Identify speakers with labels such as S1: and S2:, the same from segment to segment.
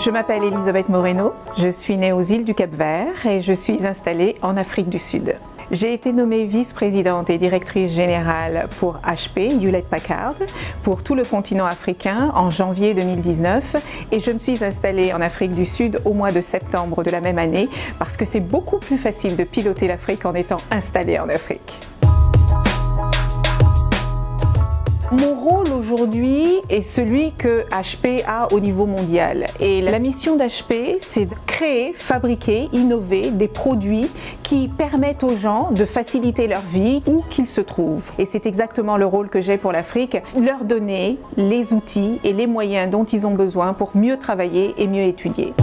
S1: Je m'appelle Elisabeth Moreno, je suis née aux îles du Cap-Vert et je suis installée en Afrique du Sud. J'ai été nommée vice-présidente et directrice générale pour HP, Hewlett-Packard, pour tout le continent africain en janvier 2019 et je me suis installée en Afrique du Sud au mois de septembre de la même année parce que c'est beaucoup plus facile de piloter l'Afrique en étant installée en Afrique. Mon rôle aujourd'hui est celui que HP a au niveau mondial. Et la mission d'HP, c'est de créer, fabriquer, innover des produits qui permettent aux gens de faciliter leur vie où qu'ils se trouvent. Et c'est exactement le rôle que j'ai pour l'Afrique, leur donner les outils et les moyens dont ils ont besoin pour mieux travailler et mieux étudier.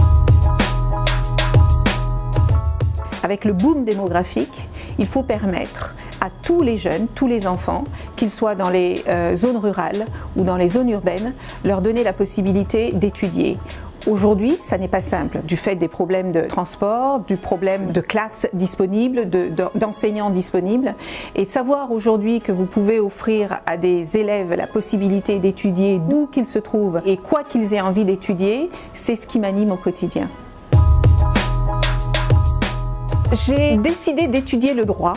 S1: Avec le boom démographique, il faut permettre à tous les jeunes, tous les enfants, qu'ils soient dans les zones rurales ou dans les zones urbaines, leur donner la possibilité d'étudier. Aujourd'hui, ça n'est pas simple, du fait des problèmes de transport, du problème de classes disponibles, d'enseignants disponibles. Et savoir aujourd'hui que vous pouvez offrir à des élèves la possibilité d'étudier d'où qu'ils se trouvent et quoi qu'ils aient envie d'étudier, c'est ce qui m'anime au quotidien. J'ai décidé d'étudier le droit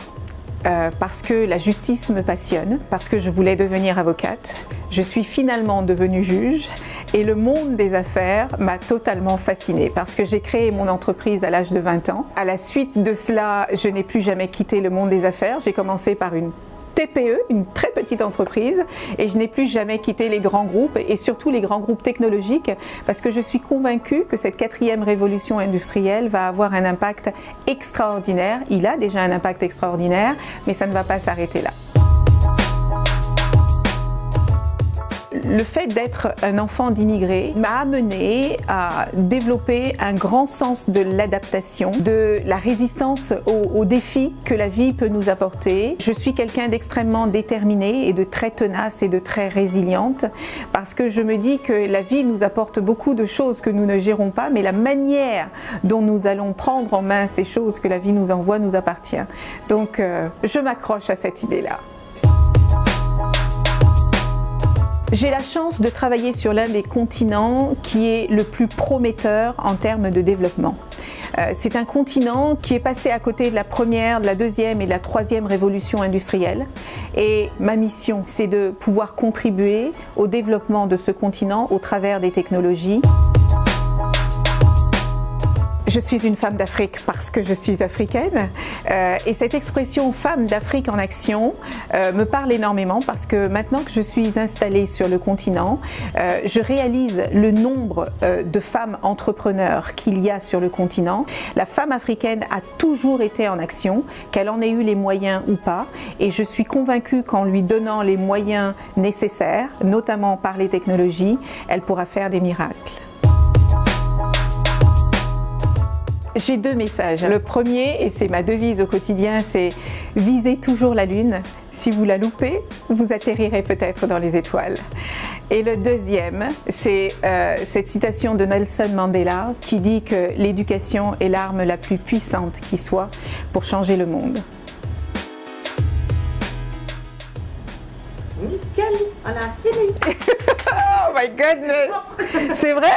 S1: parce que la justice me passionne, parce que je voulais devenir avocate. Je suis finalement devenue juge et le monde des affaires m'a totalement fascinée parce que j'ai créé mon entreprise à l'âge de 20 ans. À la suite de cela, je n'ai plus jamais quitté le monde des affaires. J'ai commencé par une TPE, une très petite entreprise, et je n'ai plus jamais quitté les grands groupes et surtout les grands groupes technologiques parce que je suis convaincue que cette 4e révolution industrielle va avoir un impact extraordinaire. Il a déjà un impact extraordinaire, mais ça ne va pas s'arrêter là. Le fait d'être un enfant d'immigrés m'a amené à développer un grand sens de l'adaptation, de la résistance aux défis que la vie peut nous apporter. Je suis quelqu'un d'extrêmement déterminé et de très tenace et de très résiliente parce que je me dis que la vie nous apporte beaucoup de choses que nous ne gérons pas, mais la manière dont nous allons prendre en main ces choses que la vie nous envoie nous appartient. Donc je m'accroche à cette idée-là. J'ai la chance de travailler sur l'un des continents qui est le plus prometteur en termes de développement. C'est un continent qui est passé à côté de la première, de la deuxième et de la troisième révolution industrielle. Et ma mission, c'est de pouvoir contribuer au développement de ce continent au travers des technologies. Je suis une femme d'Afrique parce que je suis africaine et cette expression femme d'Afrique en action me parle énormément parce que maintenant que je suis installée sur le continent, je réalise le nombre de femmes entrepreneurs qu'il y a sur le continent. La femme africaine a toujours été en action, qu'elle en ait eu les moyens ou pas, et je suis convaincue qu'en lui donnant les moyens nécessaires, notamment par les technologies, elle pourra faire des miracles. J'ai 2 messages. Le premier, et c'est ma devise au quotidien, c'est « Visez toujours la lune. Si vous la loupez, vous atterrirez peut-être dans les étoiles. » Et le deuxième, c'est cette citation de Nelson Mandela qui dit que l'éducation est l'arme la plus puissante qui soit pour changer le monde.
S2: Nickel, on a fini.
S1: Oh my goodness! C'est vrai?